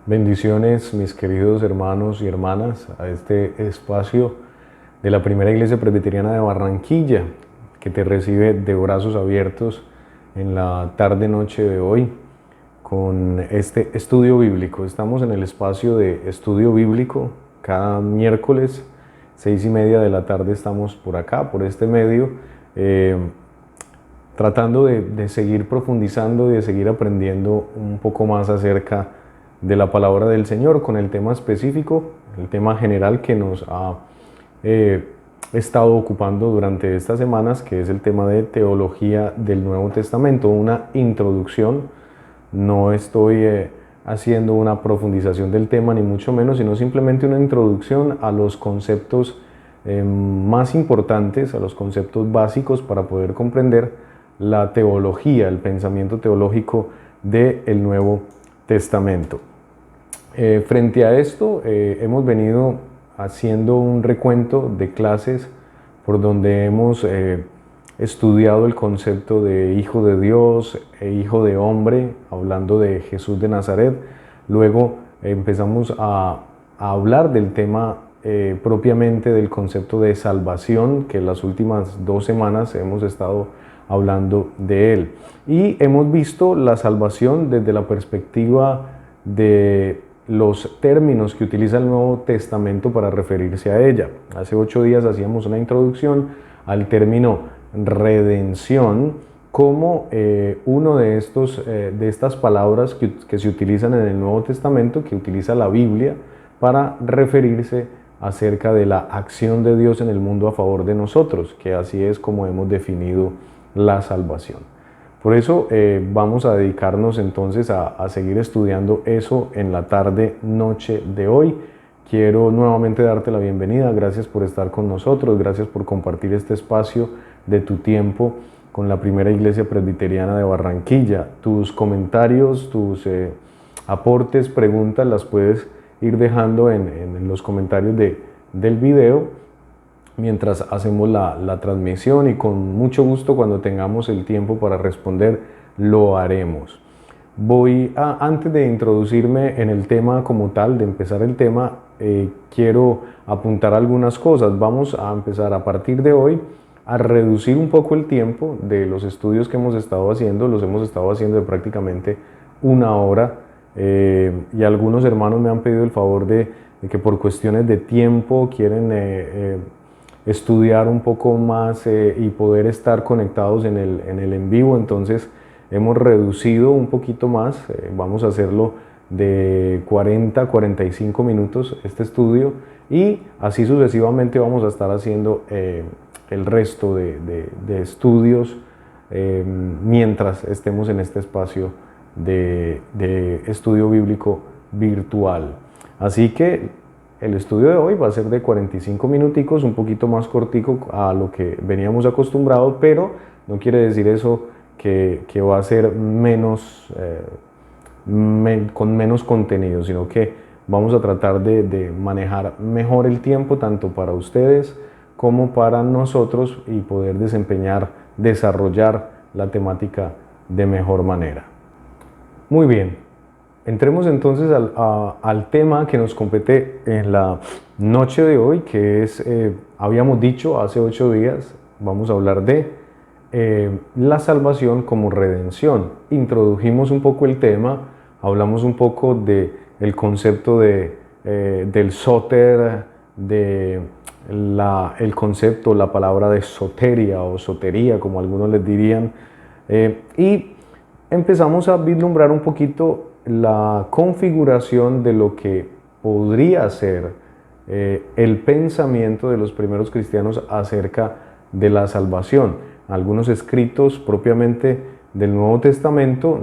Bendiciones, mis queridos hermanos y hermanas, a este espacio de la Primera Iglesia Presbiteriana de Barranquilla, que te recibe de brazos abiertos en la tarde-noche de hoy con este estudio bíblico. Estamos en el espacio de estudio bíblico. Cada miércoles, 6:30 de la tarde, estamos por acá, por este medio, tratando de seguir profundizando y de seguir aprendiendo un poco más acerca de la palabra del Señor, con el tema específico, el tema general que nos ha estado ocupando durante estas semanas, que es el tema de teología del Nuevo Testamento, una introducción. No estoy haciendo una profundización del tema, ni mucho menos, sino simplemente una introducción a los conceptos más importantes, a los conceptos básicos para poder comprender la teología, el pensamiento teológico del Nuevo Testamento. Frente a esto, hemos venido haciendo un recuento de clases por donde hemos estudiado el concepto de hijo de Dios e hijo de hombre, hablando de Jesús de Nazaret. Luego empezamos a hablar del tema propiamente del concepto de salvación, que las últimas 2 semanas hemos estado hablando de él. Y hemos visto la salvación desde la perspectiva de los términos que utiliza el Nuevo Testamento para referirse a ella. Hace 8 días hacíamos una introducción al término redención como uno de estas palabras que se utilizan en el Nuevo Testamento, que utiliza la Biblia para referirse acerca de la acción de Dios en el mundo a favor de nosotros, que así es como hemos definido la salvación. Por eso vamos a dedicarnos entonces a seguir estudiando eso en la tarde-noche de hoy. Quiero nuevamente darte la bienvenida, gracias por estar con nosotros, gracias por compartir este espacio de tu tiempo con la Primera Iglesia Presbiteriana de Barranquilla. Tus comentarios, tus aportes, preguntas las puedes ir dejando en los comentarios del video mientras hacemos la transmisión, y con mucho gusto, cuando tengamos el tiempo para responder, lo haremos. Antes de introducirme en el tema como tal, de empezar el tema, quiero apuntar algunas cosas. Vamos a empezar a partir de hoy a reducir un poco el tiempo de los estudios que hemos estado haciendo. Los hemos estado haciendo de prácticamente 1 hora, y algunos hermanos me han pedido el favor de que por cuestiones de tiempo quieren estudiar un poco más y poder estar conectados en el en vivo. Entonces hemos reducido un poquito más, vamos a hacerlo de 40 a 45 minutos este estudio, y así sucesivamente vamos a estar haciendo el resto de estudios mientras estemos en este espacio de estudio bíblico virtual. Así que el estudio de hoy va a ser de 45 minuticos, un poquito más cortico a lo que veníamos acostumbrados, pero no quiere decir eso que va a ser con menos contenido, sino que vamos a tratar de manejar mejor el tiempo, tanto para ustedes como para nosotros, y poder desarrollar la temática de mejor manera. Muy bien. Entremos entonces al tema que nos compete en la noche de hoy, que es, habíamos dicho hace 8 días, vamos a hablar de la salvación como redención. Introdujimos un poco el tema, hablamos un poco del concepto del soter, el concepto, la palabra de soteria o sotería, como algunos les dirían, y empezamos a vislumbrar un poquito la configuración de lo que podría ser el pensamiento de los primeros cristianos acerca de la salvación. Algunos escritos propiamente del Nuevo Testamento,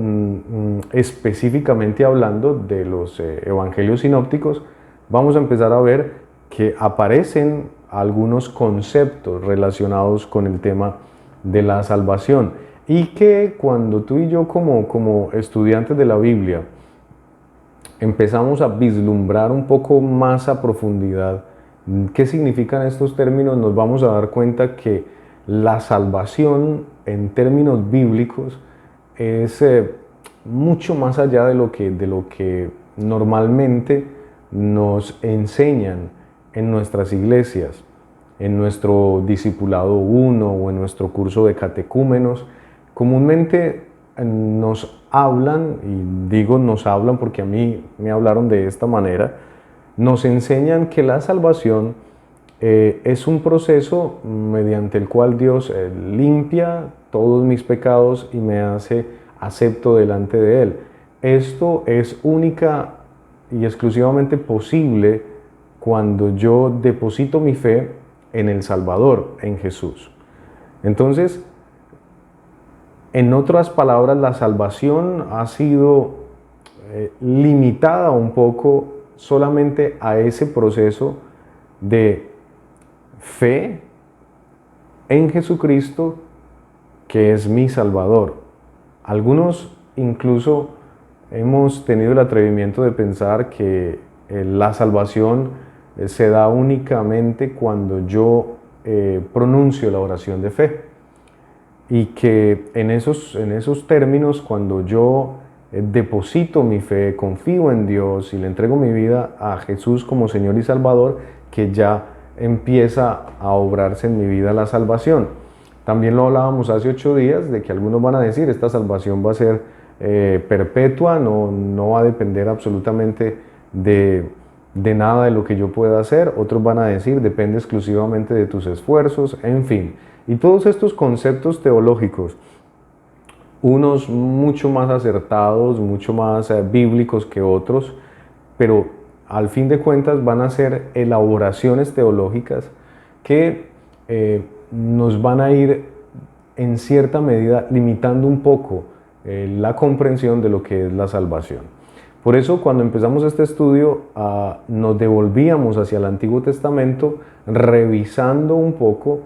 específicamente hablando de los evangelios sinópticos, vamos a empezar a ver que aparecen algunos conceptos relacionados con el tema de la salvación, y que cuando tú y yo como estudiantes de la Biblia empezamos a vislumbrar un poco más a profundidad qué significan estos términos, nos vamos a dar cuenta que la salvación en términos bíblicos es mucho más allá de lo que normalmente nos enseñan en nuestras iglesias, en nuestro discipulado 1 o en nuestro curso de catecúmenos, comúnmente nos hablan, y digo nos hablan porque a mí me hablaron de esta manera, nos enseñan que la salvación es un proceso mediante el cual Dios limpia todos mis pecados y me hace acepto delante de Él. Esto es única y exclusivamente posible cuando yo deposito mi fe en el Salvador, en Jesús. Entonces, en otras palabras, la salvación ha sido limitada un poco solamente a ese proceso de fe en Jesucristo, que es mi Salvador. Algunos incluso hemos tenido el atrevimiento de pensar que la salvación se da únicamente cuando yo pronuncio la oración de fe, y que en esos términos, cuando yo deposito mi fe, confío en Dios y le entrego mi vida a Jesús como Señor y Salvador, que ya empieza a obrarse en mi vida la salvación. También lo hablábamos hace 8 días, de que algunos van a decir, esta salvación va a ser perpetua, no va a depender absolutamente de nada de lo que yo pueda hacer. Otros van a decir, depende exclusivamente de tus esfuerzos, en fin. Y todos estos conceptos teológicos, unos mucho más acertados, mucho más bíblicos que otros, pero al fin de cuentas van a ser elaboraciones teológicas que nos van a ir en cierta medida limitando un poco la comprensión de lo que es la salvación. Por eso, cuando empezamos este estudio, nos devolvíamos hacia el Antiguo Testamento revisando un poco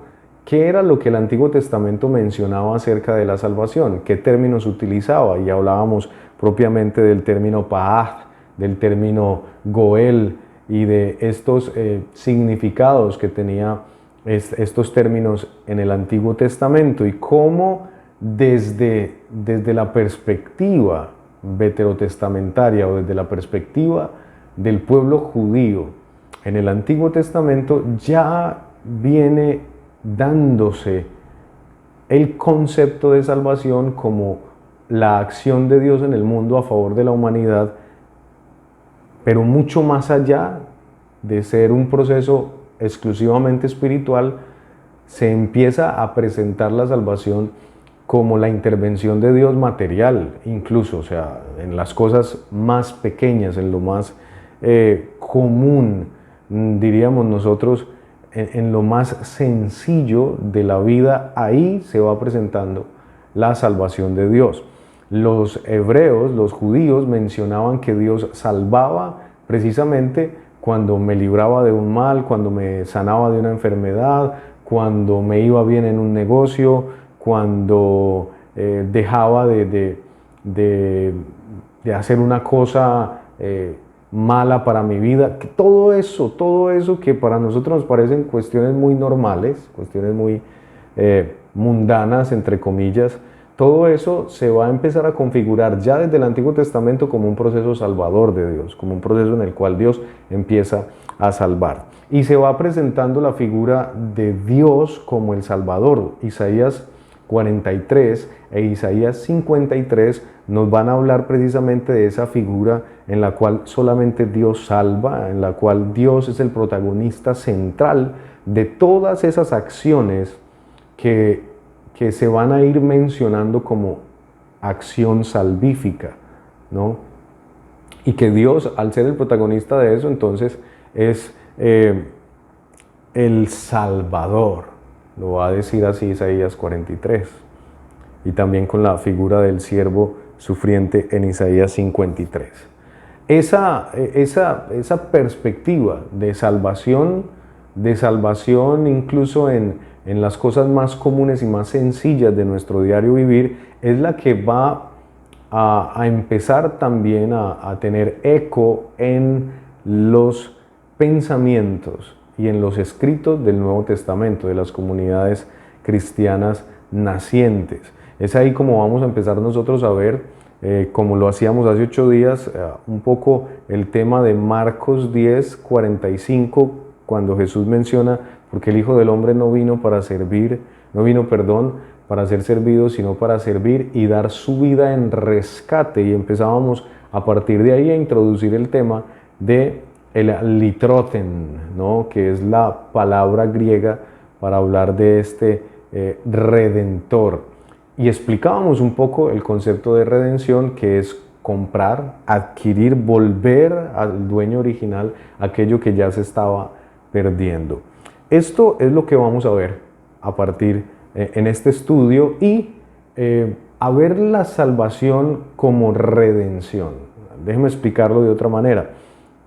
qué era lo que el Antiguo Testamento mencionaba acerca de la salvación, qué términos utilizaba, y hablábamos propiamente del término Pa'ah, del término Goel y de estos significados que tenía estos términos en el Antiguo Testamento, y cómo desde la perspectiva veterotestamentaria o desde la perspectiva del pueblo judío en el Antiguo Testamento ya viene dándose el concepto de salvación como la acción de Dios en el mundo a favor de la humanidad, pero mucho más allá de ser un proceso exclusivamente espiritual, se empieza a presentar la salvación como la intervención de Dios material, incluso, o sea, en las cosas más pequeñas, en lo más común, diríamos nosotros, en lo más sencillo de la vida. Ahí se va presentando la salvación de Dios. Los hebreos, los judíos, mencionaban que Dios salvaba precisamente cuando me libraba de un mal, cuando me sanaba de una enfermedad, cuando me iba bien en un negocio, cuando dejaba de hacer una cosa mala para mi vida. Todo eso que para nosotros nos parecen cuestiones muy normales, cuestiones muy mundanas, entre comillas, todo eso se va a empezar a configurar ya desde el Antiguo Testamento como un proceso salvador de Dios, como un proceso en el cual Dios empieza a salvar. Y se va presentando la figura de Dios como el Salvador. Isaías 43 e Isaías 53 nos van a hablar precisamente de esa figura en la cual solamente Dios salva, en la cual Dios es el protagonista central de todas esas acciones que se van a ir mencionando como acción salvífica, ¿no? Y que Dios, al ser el protagonista de eso, entonces es el Salvador. Lo va a decir así Isaías 43. Y también con la figura del siervo sufriente en Isaías 53. Esa perspectiva de salvación incluso en las cosas más comunes y más sencillas de nuestro diario vivir, es la que va a empezar también a tener eco en los pensamientos y en los escritos del Nuevo Testamento, de las comunidades cristianas nacientes. Es ahí como vamos a empezar nosotros a ver como lo hacíamos hace 8 días, un poco el tema de Marcos 10:45, cuando Jesús menciona, porque el Hijo del Hombre no vino para servir, no vino, perdón, para ser servido, sino para servir y dar su vida en rescate. Y empezábamos a partir de ahí a introducir el tema de el litroten, ¿no? Que es la palabra griega para hablar de este redentor. Y explicábamos un poco el concepto de redención, que es comprar, adquirir, volver al dueño original aquello que ya se estaba perdiendo. Esto es lo que vamos a ver a partir en este estudio y a ver la salvación como redención. Déjeme explicarlo de otra manera.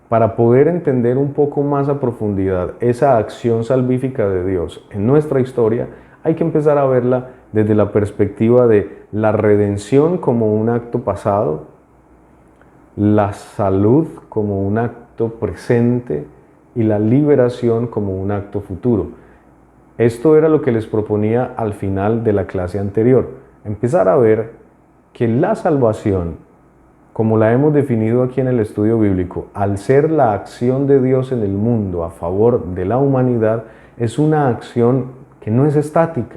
Para poder entender un poco más a profundidad esa acción salvífica de Dios en nuestra historia, hay que empezar a verla desde la perspectiva de la redención como un acto pasado, la salud como un acto presente y la liberación como un acto futuro. Esto era lo que les proponía al final de la clase anterior. Empezar a ver que la salvación, como la hemos definido aquí en el estudio bíblico, al ser la acción de Dios en el mundo a favor de la humanidad, es una acción que no es estática,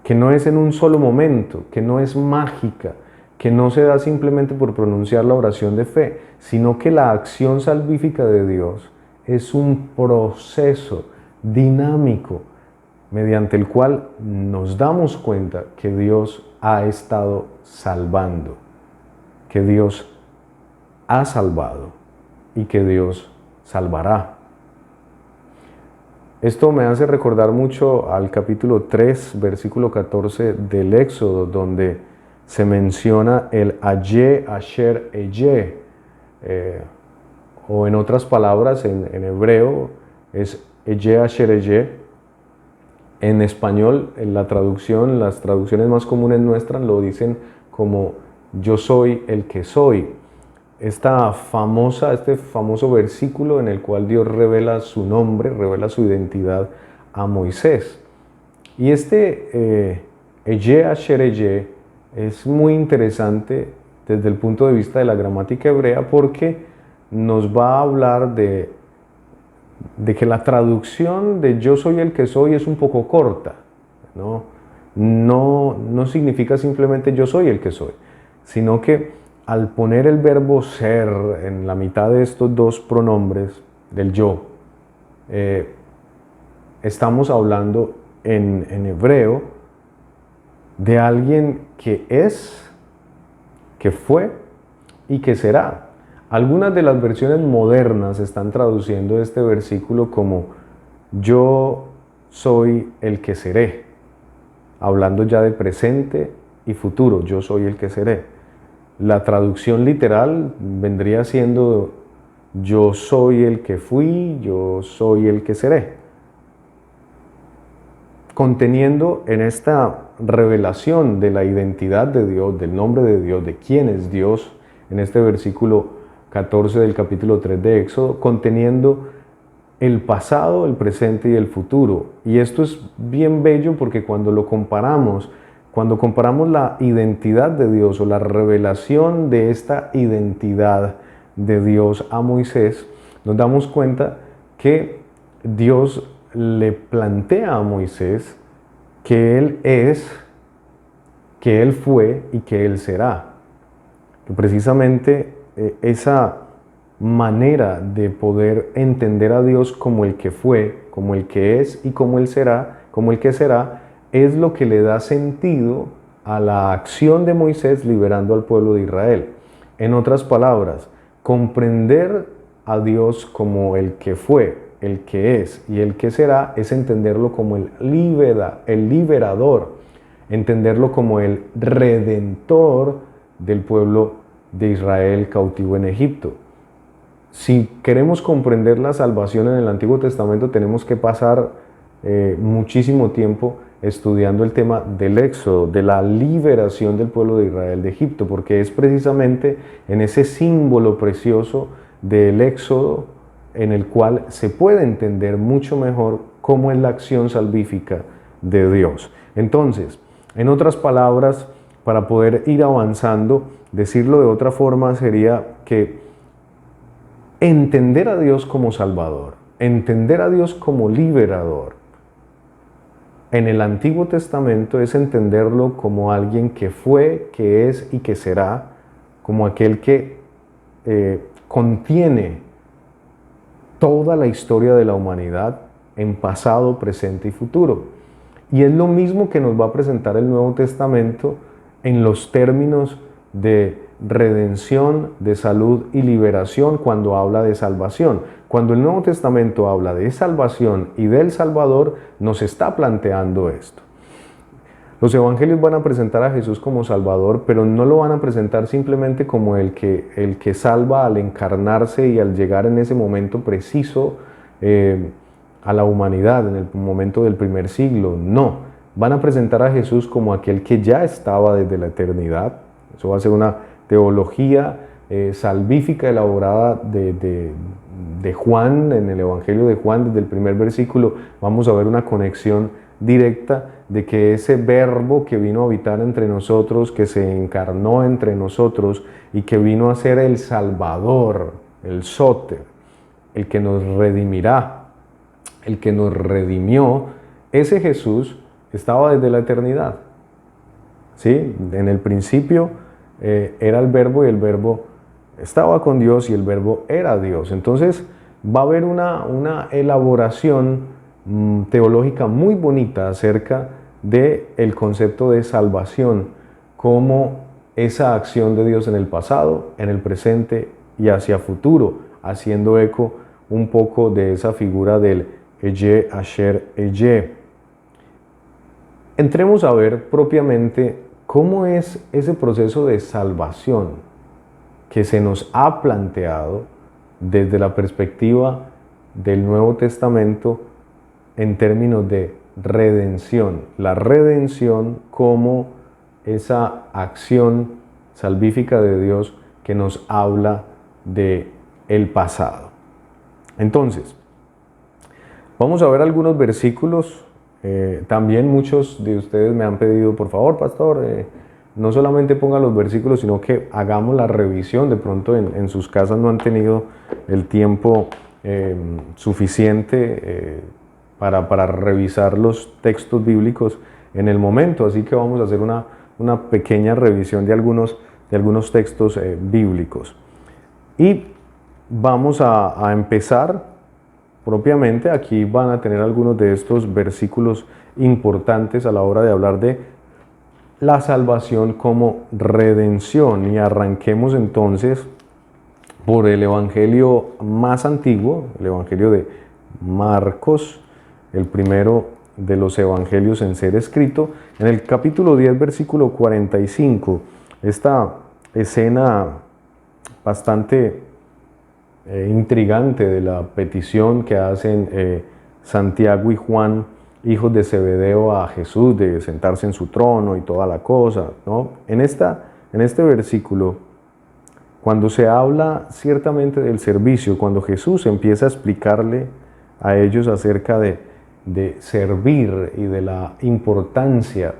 que no es en un solo momento, que no es mágica, que no se da simplemente por pronunciar la oración de fe, sino que la acción salvífica de Dios es un proceso dinámico mediante el cual nos damos cuenta que Dios ha estado salvando, que Dios ha salvado y que Dios salvará. Esto me hace recordar mucho al capítulo 3, versículo 14 del Éxodo, donde se menciona el Ayeh Asher Eyeh, o en otras palabras, en hebreo es Eyeh Asher Eyeh. En español, en la traducción, las traducciones más comunes nuestras lo dicen como yo soy el que soy. Este famoso versículo en el cual Dios revela su nombre, revela su identidad a Moisés. Y este Eyeh Asher Eyeh es muy interesante desde el punto de vista de la gramática hebrea, porque nos va a hablar de que la traducción de yo soy el que soy es un poco corta, ¿no? No significa simplemente yo soy el que soy, sino que al poner el verbo ser en la mitad de estos dos pronombres del yo, estamos hablando en hebreo de alguien que es, que fue y que será. Algunas de las versiones modernas están traduciendo este versículo como yo soy el que seré, hablando ya de presente y futuro, yo soy el que seré. La traducción literal vendría siendo yo soy el que fui, yo soy el que seré. Conteniendo en esta revelación de la identidad de Dios, del nombre de Dios, de quién es Dios, en este versículo 14 del capítulo 3 de Éxodo, conteniendo el pasado, el presente y el futuro. Y esto es bien bello porque cuando comparamos la identidad de Dios o la revelación de esta identidad de Dios a Moisés, nos damos cuenta que Dios le plantea a Moisés que Él es, que Él fue y que Él será. Que precisamente esa manera de poder entender a Dios como el que fue, como el que es y como Él será, como el que será, es lo que le da sentido a la acción de Moisés liberando al pueblo de Israel. En otras palabras, comprender a Dios como el que fue, el que es y el que será es entenderlo como el liberador, entenderlo como el redentor del pueblo de Israel cautivo en Egipto. Si queremos comprender la salvación en el Antiguo Testamento, tenemos que pasar muchísimo tiempo estudiando el tema del Éxodo, de la liberación del pueblo de Israel de Egipto, porque es precisamente en ese símbolo precioso del Éxodo en el cual se puede entender mucho mejor cómo es la acción salvífica de Dios. Entonces, en otras palabras, para poder ir avanzando, decirlo de otra forma sería que entender a Dios como Salvador, entender a Dios como liberador, en el Antiguo Testamento es entenderlo como alguien que fue, que es y que será, como aquel que contiene toda la historia de la humanidad en pasado, presente y futuro. Y es lo mismo que nos va a presentar el Nuevo Testamento en los términos de redención, de salud y liberación cuando habla de salvación. Cuando el Nuevo Testamento habla de salvación y del Salvador, nos está planteando esto. Los evangelios van a presentar a Jesús como Salvador, pero no lo van a presentar simplemente como el que salva al encarnarse y al llegar en ese momento preciso a la humanidad, en el momento del primer siglo. No, van a presentar a Jesús como aquel que ya estaba desde la eternidad. Eso va a ser una teología salvífica elaborada de Juan, en el Evangelio de Juan, desde el primer versículo vamos a ver una conexión directa de que ese verbo que vino a habitar entre nosotros, que se encarnó entre nosotros y que vino a ser el Salvador, el Sóter, el que nos redimirá, el que nos redimió, ese Jesús estaba desde la eternidad. ¿Sí? En el principio era el verbo y el verbo estaba con Dios y el verbo era Dios. Entonces va a haber una elaboración teológica muy bonita acerca del concepto de salvación como esa acción de Dios en el pasado, en el presente y hacia futuro, haciendo eco un poco de esa figura del Eye Asher Eye. Entremos a ver propiamente cómo es ese proceso de salvación que se nos ha planteado desde la perspectiva del Nuevo Testamento en términos de redención. La redención como esa acción salvífica de Dios que nos habla de el pasado. Entonces, vamos a ver algunos versículos. También muchos de ustedes me han pedido, por favor, pastor, no solamente ponga los versículos, sino que hagamos la revisión. De pronto en sus casas no han tenido el tiempo suficiente para revisar los textos bíblicos en el momento. Así que vamos a hacer una pequeña revisión de algunos textos bíblicos. Y vamos a empezar propiamente. Aquí van a tener algunos de estos versículos importantes a la hora de hablar de la salvación como redención. Y arranquemos entonces por el evangelio más antiguo, el evangelio de Marcos, el primero de los evangelios en ser escrito, en el capítulo 10, versículo 45, esta escena bastante intrigante de la petición que hacen Santiago y Juan, hijos de Zebedeo, a Jesús de sentarse en su trono y toda la cosa, ¿no? En este versículo, cuando se habla ciertamente del servicio, cuando Jesús empieza a explicarle a ellos acerca de servir y de la importancia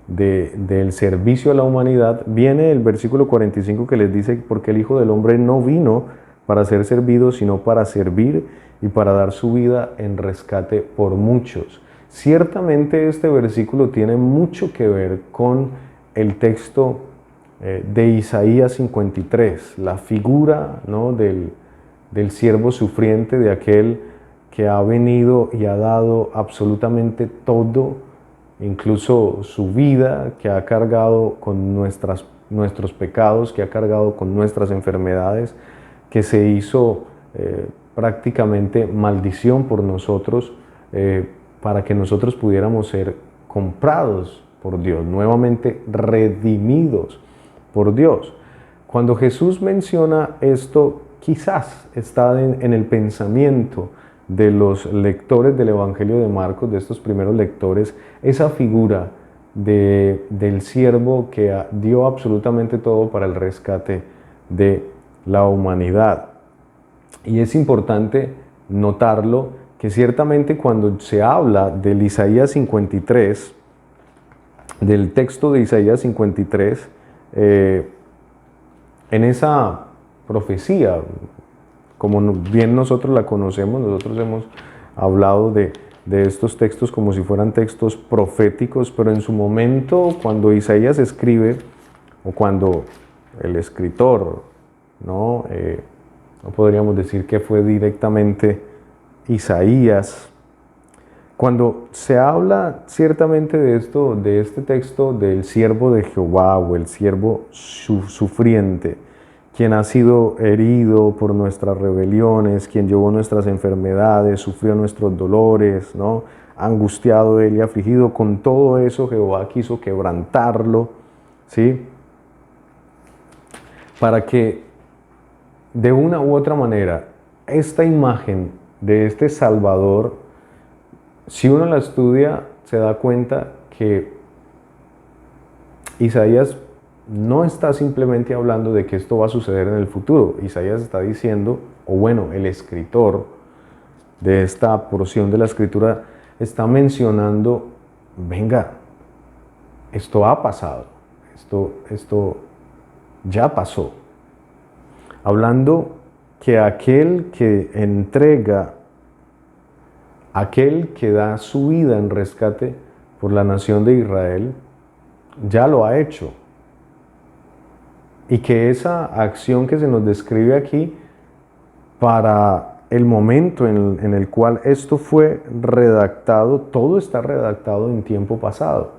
del servicio a la humanidad, viene el versículo 45 que les dice: porque el Hijo del Hombre no vino para ser servido, sino para servir y para dar su vida en rescate por muchos. Ciertamente este versículo tiene mucho que ver con el texto de Isaías 53, la figura, ¿no?, del siervo sufriente, de aquel que ha venido y ha dado absolutamente todo, incluso su vida, que ha cargado con nuestros pecados, que ha cargado con nuestras enfermedades, que se hizo prácticamente maldición por nosotros, para que nosotros pudiéramos ser comprados por Dios, nuevamente redimidos por Dios. Cuando Jesús menciona esto, quizás está en el pensamiento de los lectores del Evangelio de Marcos, de estos primeros lectores, esa figura del siervo que dio absolutamente todo para el rescate de la humanidad. Y es importante notarlo, que ciertamente cuando se habla del Isaías 53, del texto de Isaías 53, en esa profecía, como bien nosotros la conocemos, nosotros hemos hablado de estos textos como si fueran textos proféticos, pero en su momento, cuando Isaías escribe, o cuando el escritor, ¿no? No podríamos decir que fue directamente Isaías. Cuando se habla ciertamente de esto, de este texto del siervo de Jehová o el siervo sufriente, quien ha sido herido por nuestras rebeliones, quien llevó nuestras enfermedades, sufrió nuestros dolores, ¿no? Angustiado él y afligido, con todo eso Jehová quiso quebrantarlo, ¿sí? Para que de una u otra manera esta imagen de este Salvador, si uno la estudia, se da cuenta que Isaías no está simplemente hablando de que esto va a suceder en el futuro. Isaías está diciendo, o bueno, el escritor de esta porción de la Escritura está mencionando, venga, esto ha pasado, esto ya pasó. Hablando que aquel que entrega, aquel que da su vida en rescate por la nación de Israel, ya lo ha hecho. Y que esa acción que se nos describe aquí, para el momento en el cual esto fue redactado, todo está redactado en tiempo pasado.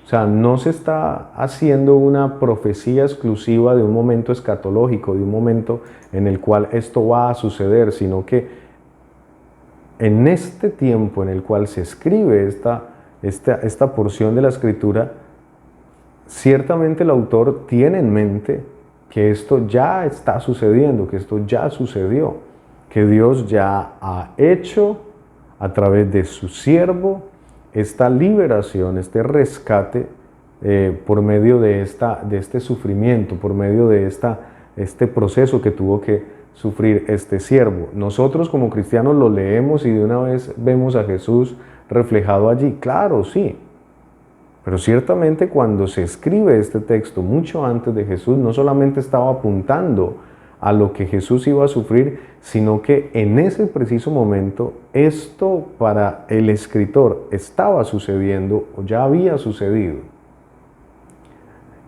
O sea, no se está haciendo una profecía exclusiva de un momento escatológico, de un momento en el cual esto va a suceder, sino que en este tiempo en el cual se escribe esta porción de la Escritura, ciertamente el autor tiene en mente que esto ya está sucediendo, que esto ya sucedió, que Dios ya ha hecho a través de su siervo esta liberación, este rescate por medio de este sufrimiento, por medio de este proceso que tuvo que sufrir este siervo. Nosotros como cristianos lo leemos y de una vez vemos a Jesús reflejado allí. Claro, sí. Pero ciertamente cuando se escribe este texto mucho antes de Jesús, no solamente estaba apuntando a lo que Jesús iba a sufrir, sino que en ese preciso momento esto para el escritor estaba sucediendo o ya había sucedido.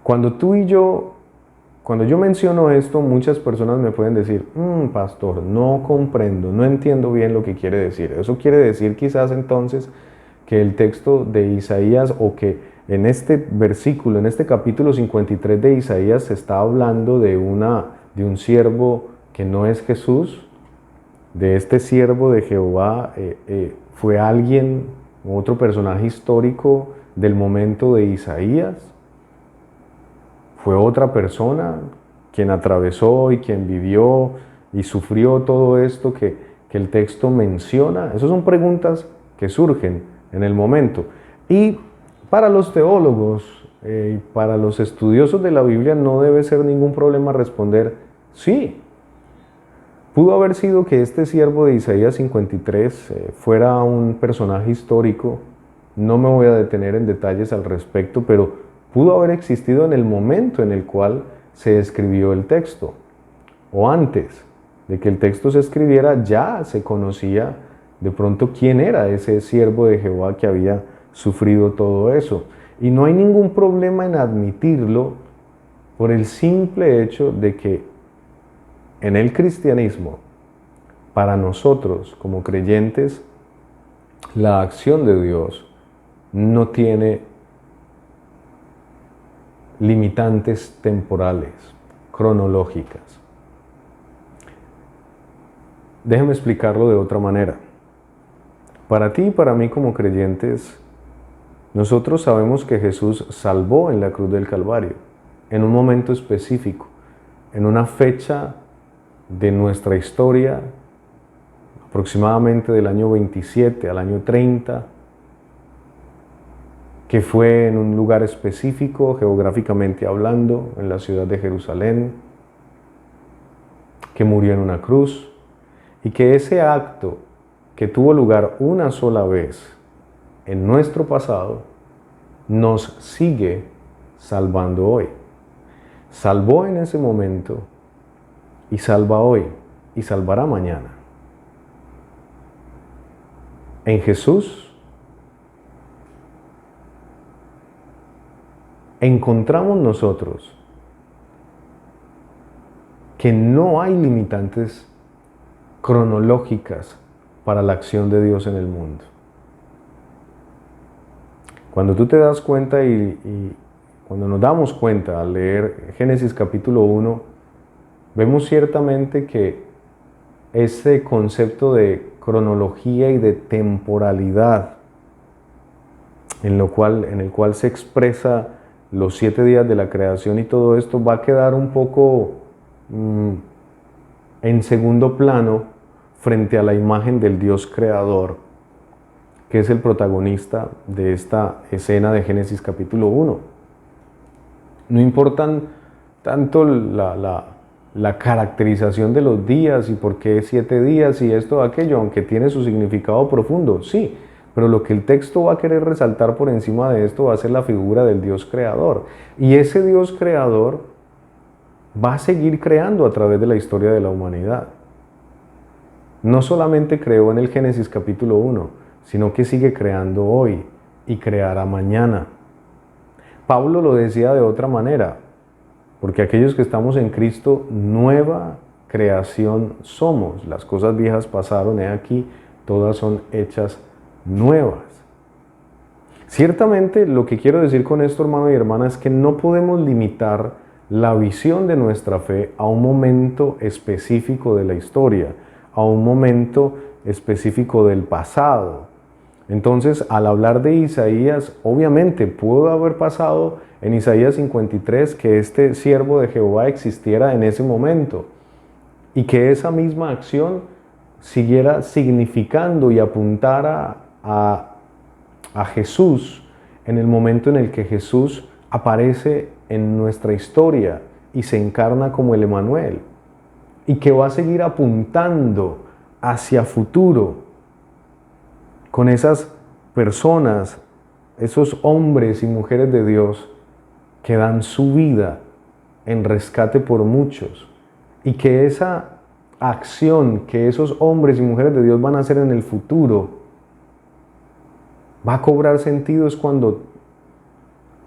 Cuando yo menciono esto, muchas personas me pueden decir, pastor, no comprendo, no entiendo bien lo que quiere decir. Eso quiere decir quizás entonces que el texto de Isaías, o que en este versículo, en este capítulo 53 de Isaías, se está hablando de un siervo que no es Jesús, de este siervo de Jehová, fue alguien, otro personaje histórico del momento de Isaías, fue otra persona quien atravesó y quien vivió y sufrió todo esto que el texto menciona. Esas son preguntas que surgen en el momento. Y para los teólogos, para los estudiosos de la Biblia, no debe ser ningún problema responder sí. Pudo haber sido que este siervo de Isaías 53 fuera un personaje histórico. No me voy a detener en detalles al respecto, pero pudo haber existido en el momento en el cual se escribió el texto, o antes de que el texto se escribiera ya se conocía de pronto quién era ese siervo de Jehová que había sufrido todo eso. Y no hay ningún problema en admitirlo por el simple hecho de que en el cristianismo, para nosotros como creyentes, la acción de Dios no tiene limitantes temporales, cronológicas. Déjeme explicarlo de otra manera. Para ti y para mí como creyentes, nosotros sabemos que Jesús salvó en la cruz del Calvario, en un momento específico, en una fecha de nuestra historia, aproximadamente del año 27 al año 30, que fue en un lugar específico, geográficamente hablando, en la ciudad de Jerusalén, que murió en una cruz, y que ese acto que tuvo lugar una sola vez en nuestro pasado, nos sigue salvando hoy. Salvó en ese momento y salva hoy y salvará mañana. En Jesús encontramos nosotros que no hay limitantes cronológicas para la acción de Dios en el mundo. Cuando tú te das cuenta y cuando nos damos cuenta al leer Génesis capítulo 1, vemos ciertamente que ese concepto de cronología y de temporalidad en el cual se expresa los 7 días de la creación y todo esto va a quedar un poco en segundo plano frente a la imagen del Dios creador, que es el protagonista de esta escena de Génesis capítulo 1. No importan tanto la caracterización de los días y por qué 7 días y esto o aquello, aunque tiene su significado profundo, sí, pero lo que el texto va a querer resaltar por encima de esto va a ser la figura del Dios creador. Y ese Dios creador va a seguir creando a través de la historia de la humanidad. No solamente creó en el Génesis capítulo 1, sino que sigue creando hoy y creará mañana. Pablo lo decía de otra manera, porque aquellos que estamos en Cristo, nueva creación somos. Las cosas viejas pasaron, he aquí, todas son hechas nuevas. Ciertamente lo que quiero decir con esto, hermano y hermana, es que no podemos limitar la visión de nuestra fe a un momento específico de la historia, a un momento específico del pasado. Entonces, al hablar de Isaías, obviamente pudo haber pasado en Isaías 53 que este siervo de Jehová existiera en ese momento y que esa misma acción siguiera significando y apuntara a Jesús en el momento en el que Jesús aparece en nuestra historia y se encarna como el Emanuel, y que va a seguir apuntando hacia futuro con esas personas, esos hombres y mujeres de Dios que dan su vida en rescate por muchos, y que esa acción que esos hombres y mujeres de Dios van a hacer en el futuro va a cobrar sentido es cuando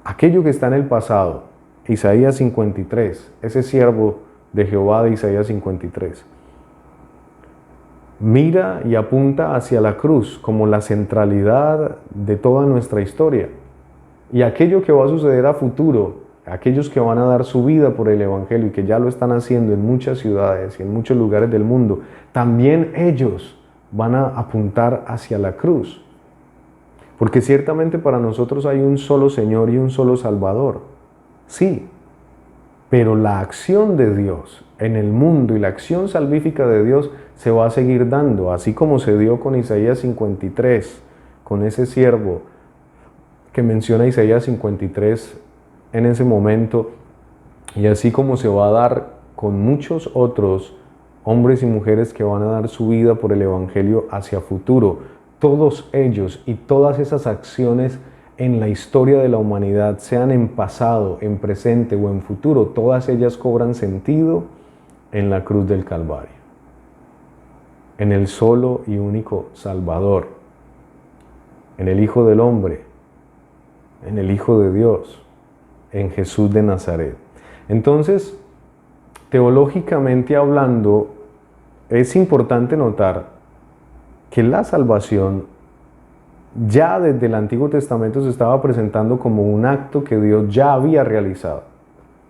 aquello que está en el pasado, Isaías 53, ese siervo de Jehová de Isaías 53, mira y apunta hacia la cruz como la centralidad de toda nuestra historia. Y aquello que va a suceder a futuro, aquellos que van a dar su vida por el Evangelio y que ya lo están haciendo en muchas ciudades y en muchos lugares del mundo, también ellos van a apuntar hacia la cruz. Porque ciertamente para nosotros hay un solo Señor y un solo Salvador. Sí, pero la acción de Dios en el mundo y la acción salvífica de Dios se va a seguir dando, así como se dio con Isaías 53, con ese siervo que menciona Isaías 53 en ese momento, y así como se va a dar con muchos otros hombres y mujeres que van a dar su vida por el Evangelio hacia futuro. Todos ellos y todas esas acciones en la historia de la humanidad, sean en pasado, en presente o en futuro, todas ellas cobran sentido en la cruz del Calvario, en el solo y único Salvador, en el Hijo del Hombre, en el Hijo de Dios, en Jesús de Nazaret. Entonces, teológicamente hablando, es importante notar que la salvación ya desde el Antiguo Testamento se estaba presentando como un acto que Dios ya había realizado.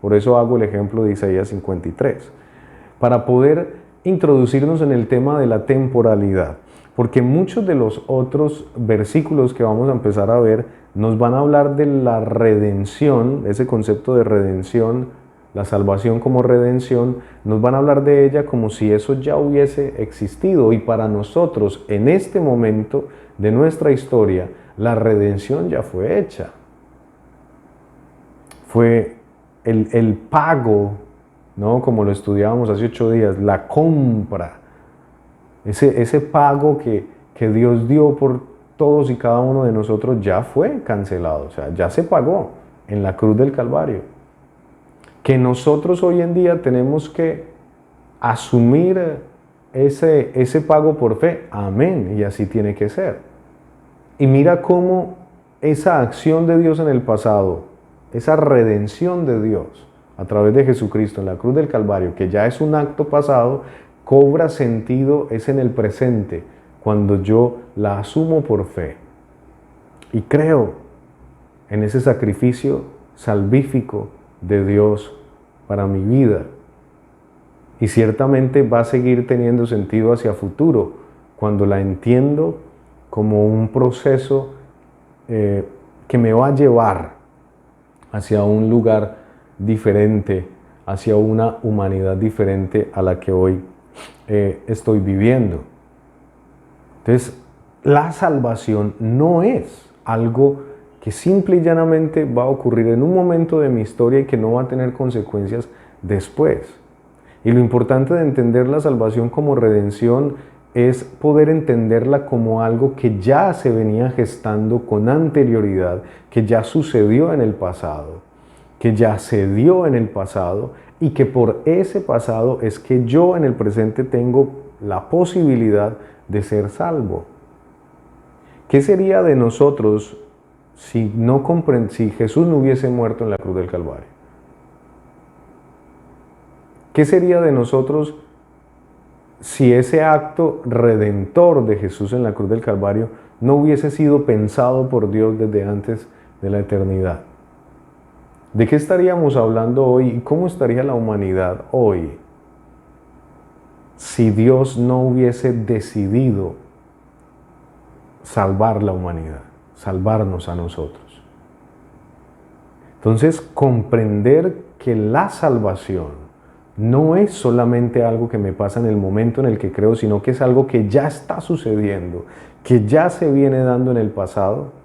Por eso hago el ejemplo de Isaías 53, para poder introducirnos en el tema de la temporalidad, porque muchos de los otros versículos que vamos a empezar a ver nos van a hablar de la redención, ese concepto de redención, la salvación como redención, nos van a hablar de ella como si eso ya hubiese existido, y para nosotros en este momento de nuestra historia la redención ya fue hecha. Fue el pago, ¿no? Como lo estudiábamos hace 8 días, la compra, ese pago que Dios dio todos y cada uno de nosotros ya fue cancelado, o sea, ya se pagó en la cruz del Calvario. Que nosotros hoy en día tenemos que asumir ese pago por fe, amén, y así tiene que ser. Y mira cómo esa acción de Dios en el pasado, esa redención de Dios a través de Jesucristo en la cruz del Calvario, que ya es un acto pasado, cobra sentido, es en el presente, cuando yo la asumo por fe. Y creo en ese sacrificio salvífico de Dios para mi vida. Y ciertamente va a seguir teniendo sentido hacia futuro, cuando la entiendo como un proceso que me va a llevar hacia un lugar diferente, hacia una humanidad diferente a la que hoy estoy viviendo. Entonces, la salvación no es algo que simple y llanamente va a ocurrir en un momento de mi historia y que no va a tener consecuencias después. Y lo importante de entender la salvación como redención es poder entenderla como algo que ya se venía gestando con anterioridad, que ya sucedió en el pasado, que ya se dio en el pasado y que por ese pasado es que yo en el presente tengo la posibilidad de ser salvo. ¿Qué sería de nosotros si Jesús no hubiese muerto en la cruz del Calvario? ¿Qué sería de nosotros si ese acto redentor de Jesús en la cruz del Calvario no hubiese sido pensado por Dios desde antes de la eternidad? ¿De qué estaríamos hablando hoy y cómo estaría la humanidad hoy si Dios no hubiese decidido salvar la humanidad, salvarnos a nosotros? Entonces, comprender que la salvación no es solamente algo que me pasa en el momento en el que creo, sino que es algo que ya está sucediendo, que ya se viene dando en el pasado,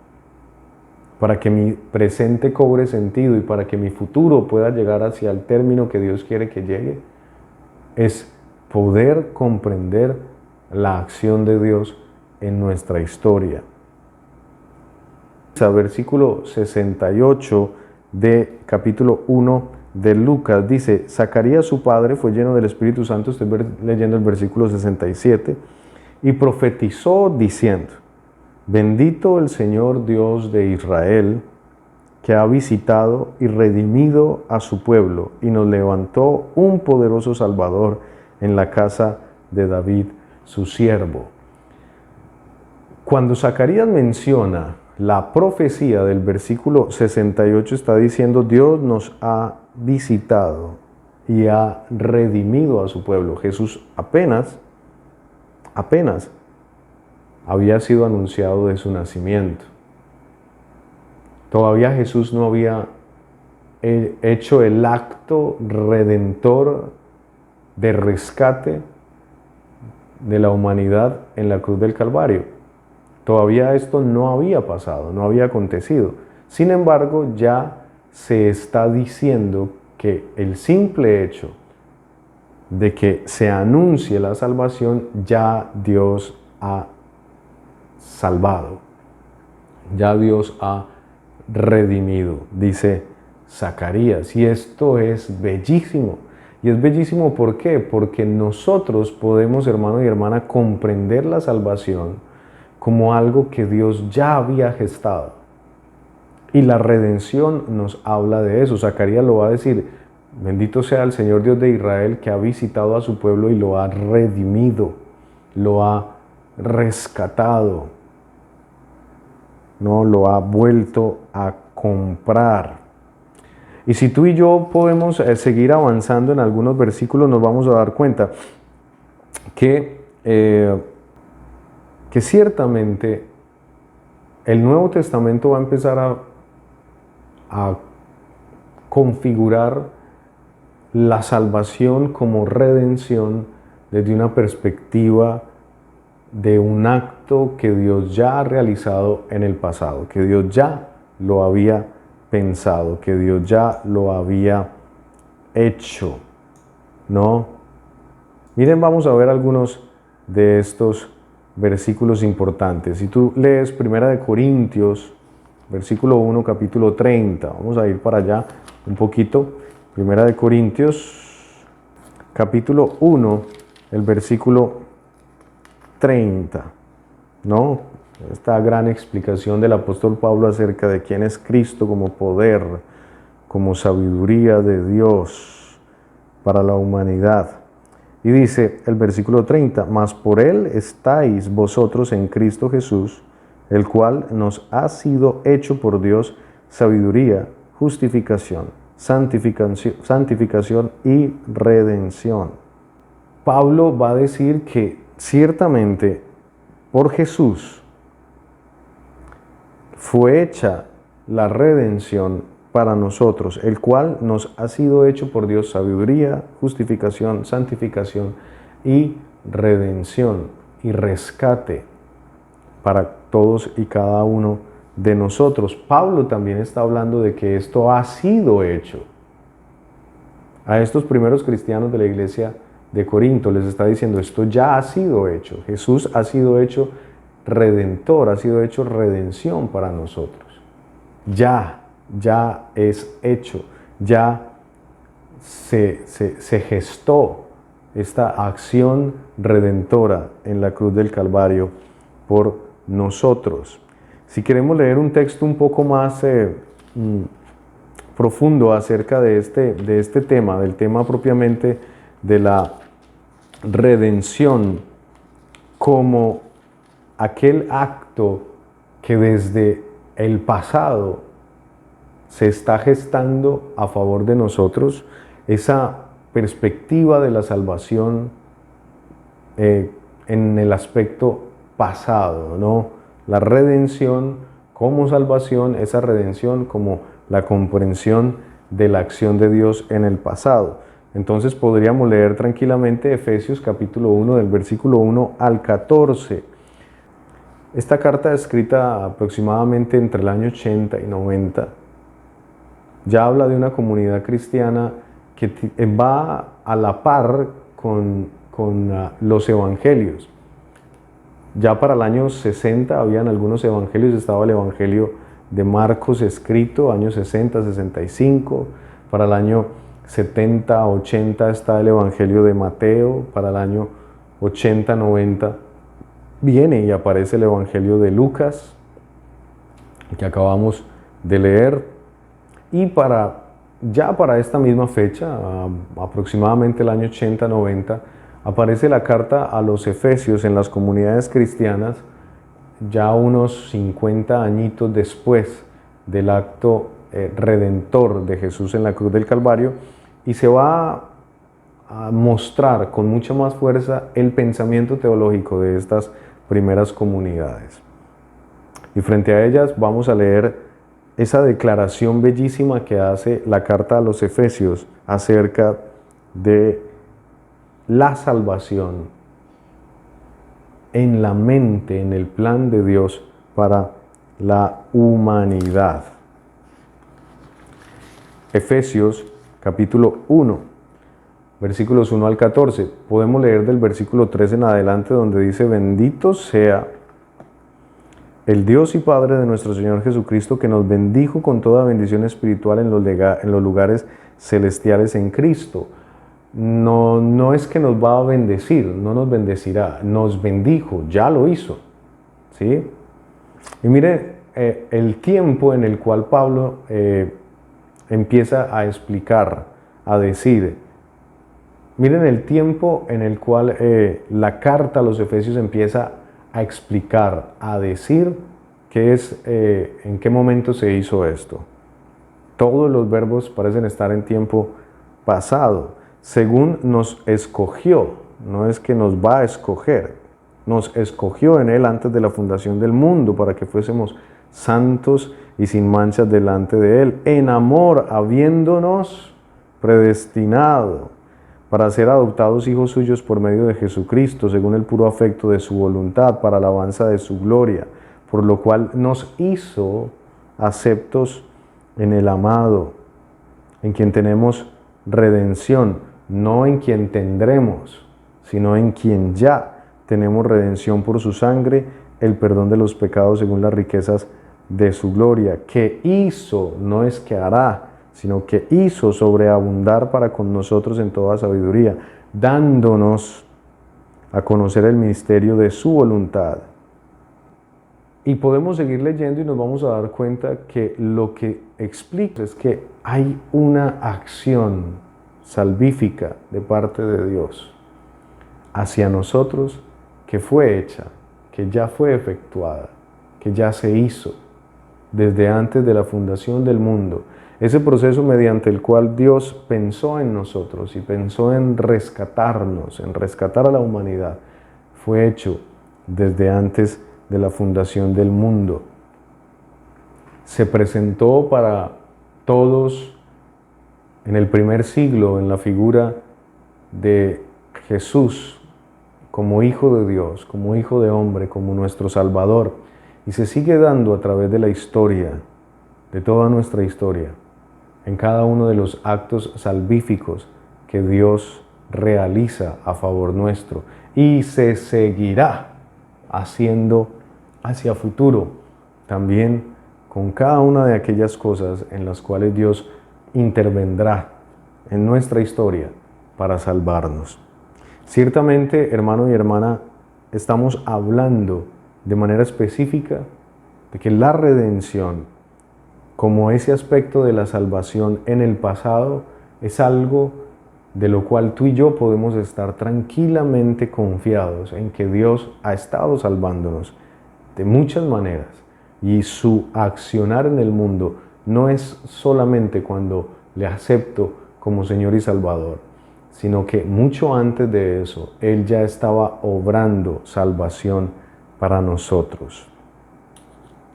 para que mi presente cobre sentido y para que mi futuro pueda llegar hacia el término que Dios quiere que llegue, es poder comprender la acción de Dios en nuestra historia. Versículo 68 de capítulo 1 de Lucas dice: Zacarías su padre fue lleno del Espíritu Santo, estoy leyendo el versículo 67, y profetizó diciendo: Bendito el Señor Dios de Israel, que ha visitado y redimido a su pueblo y nos levantó un poderoso Salvador en la casa de David, su siervo. Cuando Zacarías menciona la profecía del versículo 68, está diciendo: Dios nos ha visitado y ha redimido a su pueblo. Jesús apenas había sido anunciado de su nacimiento. Todavía Jesús no había hecho el acto redentor de rescate de la humanidad en la cruz del Calvario. Todavía esto no había pasado, no había acontecido. Sin embargo, ya se está diciendo que el simple hecho de que se anuncie la salvación, ya Dios ha salvado, ya Dios ha redimido, dice Zacarías. Y esto es bellísimo. Y es bellísimo, ¿por qué? Porque nosotros podemos, hermano y hermana, comprender la salvación como algo que Dios ya había gestado. Y la redención nos habla de eso. Zacarías lo va a decir: bendito sea el Señor Dios de Israel, que ha visitado a su pueblo y lo ha redimido, lo ha rescatado, no lo ha vuelto a comprar. Y si tú y yo podemos seguir avanzando en algunos versículos, nos vamos a dar cuenta que ciertamente el Nuevo Testamento va a empezar a configurar la salvación como redención desde una perspectiva de un acto que Dios ya ha realizado en el pasado, que Dios ya lo había pensado, que Dios ya lo había hecho, ¿no? Miren, vamos a ver algunos de estos versículos importantes. Si tú lees Primera de Corintios, versículo 1, capítulo 30, vamos a ir para allá un poquito. Primera de Corintios, capítulo 1, el versículo 30, ¿no? Esta gran explicación del apóstol Pablo acerca de quién es Cristo como poder, como sabiduría de Dios para la humanidad. Y dice el versículo 30, mas por Él estáis vosotros en Cristo Jesús, el cual nos ha sido hecho por Dios sabiduría, justificación, santificación y redención. Pablo va a decir que ciertamente por Jesús fue hecha la redención para nosotros, el cual nos ha sido hecho por Dios sabiduría, justificación, santificación y redención y rescate para todos y cada uno de nosotros. Pablo también está hablando de que esto ha sido hecho. A estos primeros cristianos de la iglesia de Corinto les está diciendo, esto ya ha sido hecho. Jesús ha sido hecho redentor, ha sido hecho redención para nosotros. Ya es hecho, ya se gestó esta acción redentora en la cruz del Calvario por nosotros. Si queremos leer un texto un poco más profundo acerca de este tema, del tema propiamente de la redención como aquel acto que desde el pasado se está gestando a favor de nosotros, esa perspectiva de la salvación en el aspecto pasado, ¿no? La redención como salvación, esa redención como la comprensión de la acción de Dios en el pasado. Entonces podríamos leer tranquilamente Efesios capítulo 1 del versículo 1 al 14. Esta carta escrita aproximadamente entre el año 80 y 90 ya habla de una comunidad cristiana que va a la par con los evangelios. Ya para el año 60 habían algunos evangelios, estaba el evangelio de Marcos escrito, años 60, 65, para el año 70, 80 está el evangelio de Mateo, para el año 80, 90 viene y aparece el evangelio de Lucas, que acabamos de leer, y ya para esta misma fecha, aproximadamente el año 80, 90, aparece la carta a los Efesios en las comunidades cristianas, ya unos 50 añitos después del acto redentor de Jesús en la cruz del Calvario, y se va a mostrar con mucha más fuerza el pensamiento teológico de estas primeras comunidades. Y frente a ellas vamos a leer esa declaración bellísima que hace la carta a los Efesios acerca de la salvación en la mente, en el plan de Dios para la humanidad. Efesios capítulo 1, versículos 1 al 14. Podemos leer del versículo 3 en adelante, donde dice: bendito sea el Dios y Padre de nuestro Señor Jesucristo, que nos bendijo con toda bendición espiritual en los lugares celestiales en Cristo. No es que nos va a bendecir, no nos bendecirá, nos bendijo, ya lo hizo, ¿sí? Y mire el tiempo en el cual Pablo empieza a explicar, a decir. Miren el tiempo en el cual la carta a los Efesios empieza a explicar, a decir en qué momento se hizo esto. Todos los verbos parecen estar en tiempo pasado. Según nos escogió, no es que nos va a escoger, nos escogió en Él antes de la fundación del mundo para que fuésemos santos y sin manchas delante de Él, en amor, habiéndonos predestinado para ser adoptados hijos suyos por medio de Jesucristo, según el puro afecto de su voluntad, para alabanza de su gloria, por lo cual nos hizo aceptos en el amado, en quien tenemos redención, no en quien tendremos, sino en quien ya tenemos redención por su sangre, el perdón de los pecados según las riquezas de su gloria, que hizo, no es que hará, sino que hizo sobreabundar para con nosotros en toda sabiduría, dándonos a conocer el misterio de su voluntad. Y podemos seguir leyendo y nos vamos a dar cuenta que lo que explica es que hay una acción salvífica de parte de Dios hacia nosotros que fue hecha, que ya fue efectuada, que ya se hizo desde antes de la fundación del mundo. Ese proceso mediante el cual Dios pensó en nosotros y pensó en rescatarnos, en rescatar a la humanidad, fue hecho desde antes de la fundación del mundo. Se presentó para todos en el primer siglo en la figura de Jesús como Hijo de Dios, como Hijo de hombre, como nuestro Salvador, y se sigue dando a través de la historia, de toda nuestra historia, en cada uno de los actos salvíficos que Dios realiza a favor nuestro, y se seguirá haciendo hacia futuro, también con cada una de aquellas cosas en las cuales Dios intervendrá en nuestra historia para salvarnos. Ciertamente, hermano y hermana, estamos hablando de manera específica de que la redención, como ese aspecto de la salvación en el pasado, es algo de lo cual tú y yo podemos estar tranquilamente confiados en que Dios ha estado salvándonos de muchas maneras, y su accionar en el mundo no es solamente cuando le acepto como Señor y Salvador, sino que mucho antes de eso, Él ya estaba obrando salvación para nosotros.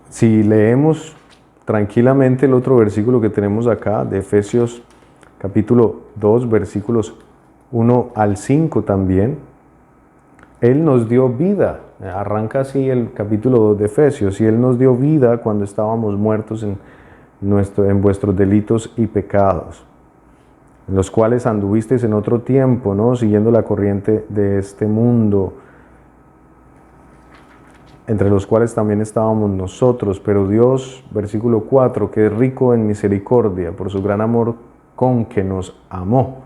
Si leemos tranquilamente el otro versículo que tenemos acá, de Efesios capítulo 2, versículos 1 al 5 también, Él nos dio vida. Arranca así el capítulo 2 de Efesios: y Él nos dio vida cuando estábamos muertos en vuestros delitos y pecados, en los cuales anduvisteis en otro tiempo, ¿no?, siguiendo la corriente de este mundo, entre los cuales también estábamos nosotros. Pero Dios, versículo 4, que es rico en misericordia, por su gran amor con que nos amó,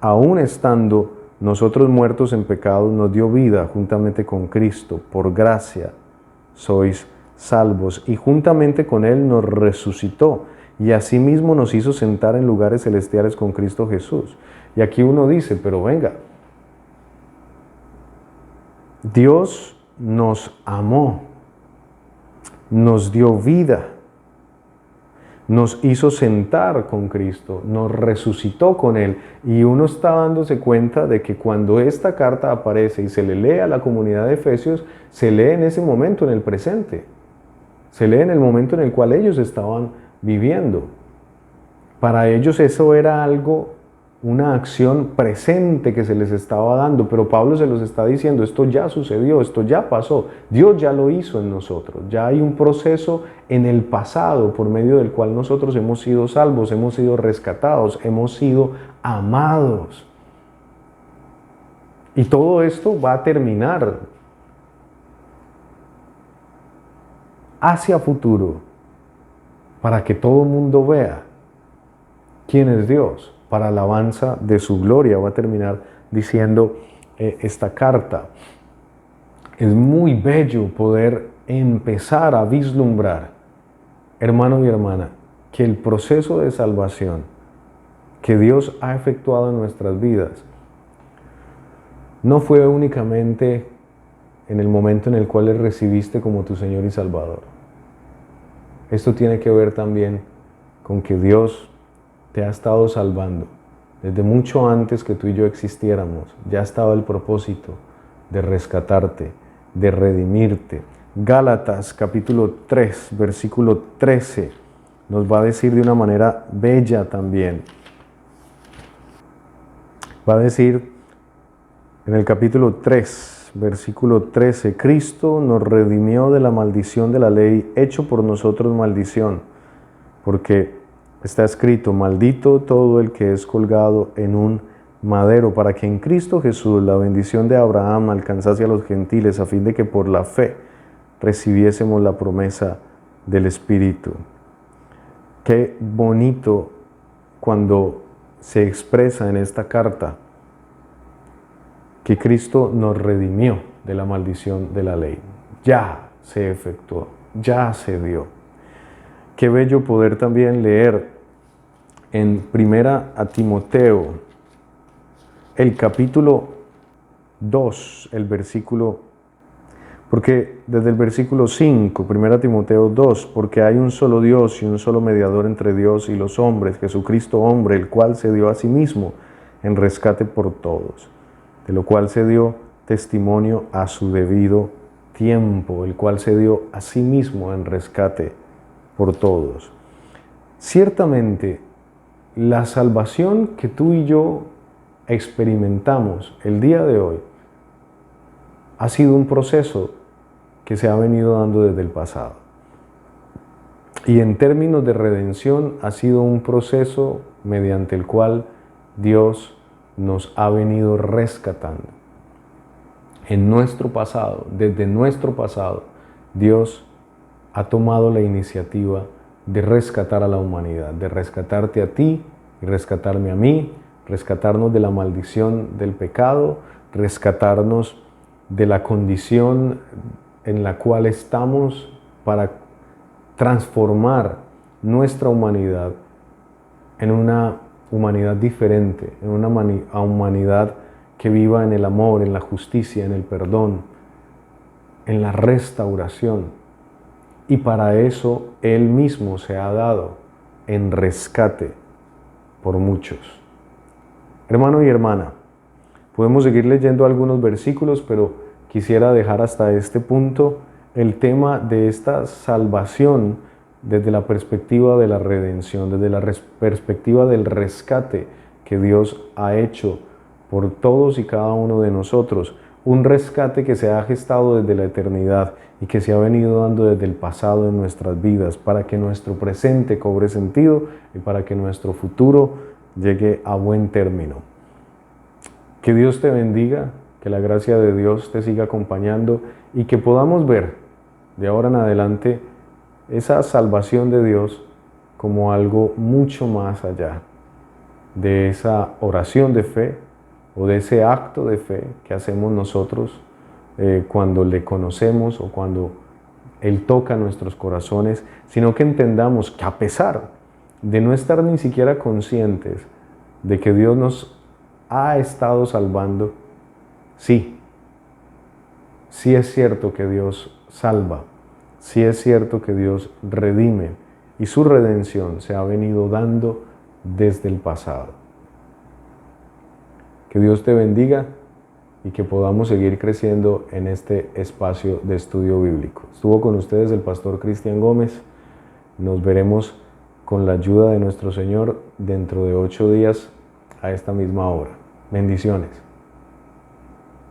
aun estando nosotros muertos en pecados, nos dio vida juntamente con Cristo. Por gracia sois salvos, y juntamente con Él nos resucitó, y asimismo nos hizo sentar en lugares celestiales con Cristo Jesús. Y aquí uno dice, pero venga, Dios nos amó, nos dio vida, nos hizo sentar con Cristo, nos resucitó con Él, y uno está dándose cuenta de que cuando esta carta aparece y se le lee a la comunidad de Efesios, se lee en ese momento, en el presente, se lee en el momento en el cual ellos estaban viviendo. Para ellos eso era algo, una acción presente que se les estaba dando, pero Pablo se los está diciendo: esto ya sucedió, esto ya pasó, Dios ya lo hizo en nosotros, ya hay un proceso en el pasado por medio del cual nosotros hemos sido salvos, hemos sido rescatados, hemos sido amados. Y todo esto va a terminar hacia futuro, para que todo el mundo vea quién es Dios, para alabanza de su gloria. Va a terminar diciendo esta carta. Es muy bello poder empezar a vislumbrar, hermano y hermana, que el proceso de salvación que Dios ha efectuado en nuestras vidas no fue únicamente en el momento en el cual le recibiste como tu Señor y Salvador. Esto tiene que ver también con que Dios te ha estado salvando. Desde mucho antes que tú y yo existiéramos, ya estaba el propósito de rescatarte, de redimirte. Gálatas capítulo 3, versículo 13, nos va a decir de una manera bella también. Va a decir en el capítulo 3, versículo 13, Cristo nos redimió de la maldición de la ley, hecho por nosotros maldición, porque está escrito: maldito todo el que es colgado en un madero, para que en Cristo Jesús la bendición de Abraham alcanzase a los gentiles, a fin de que por la fe recibiésemos la promesa del Espíritu. Qué bonito cuando se expresa en esta carta que Cristo nos redimió de la maldición de la ley. Ya se efectuó, ya se dio. Qué bello poder también leer en Primera a Timoteo, el capítulo 2, el versículo, porque desde el versículo 5, Primera Timoteo 2, porque hay un solo Dios y un solo mediador entre Dios y los hombres, Jesucristo hombre, el cual se dio a sí mismo en rescate por todos, de lo cual se dio testimonio a su debido tiempo, el cual se dio a sí mismo en rescate por todos. Ciertamente, la salvación que tú y yo experimentamos el día de hoy ha sido un proceso que se ha venido dando desde el pasado. Y en términos de redención ha sido un proceso mediante el cual Dios nos ha venido rescatando. En nuestro pasado, desde nuestro pasado, Dios ha tomado la iniciativa de rescatar a la humanidad, de rescatarte a ti y rescatarme a mí, rescatarnos de la maldición del pecado, rescatarnos de la condición en la cual estamos para transformar nuestra humanidad en una humanidad diferente, en una humanidad que viva en el amor, en la justicia, en el perdón, en la restauración. Y para eso Él mismo se ha dado en rescate por muchos. Hermano y hermana, podemos seguir leyendo algunos versículos, pero quisiera dejar hasta este punto el tema de esta salvación desde la perspectiva de la redención, desde la perspectiva del rescate que Dios ha hecho por todos y cada uno de nosotros. Un rescate que se ha gestado desde la eternidad y que se ha venido dando desde el pasado en nuestras vidas para que nuestro presente cobre sentido y para que nuestro futuro llegue a buen término. Que Dios te bendiga, que la gracia de Dios te siga acompañando y que podamos ver de ahora en adelante esa salvación de Dios como algo mucho más allá de esa oración de fe o de ese acto de fe que hacemos nosotros cuando le conocemos o cuando Él toca nuestros corazones, sino que entendamos que a pesar de no estar ni siquiera conscientes de que Dios nos ha estado salvando, sí es cierto que Dios salva, sí es cierto que Dios redime y su redención se ha venido dando desde el pasado. Que Dios te bendiga y que podamos seguir creciendo en este espacio de estudio bíblico. Estuvo con ustedes el pastor Cristian Gómez. Nos veremos con la ayuda de nuestro Señor dentro de 8 días a esta misma hora. Bendiciones.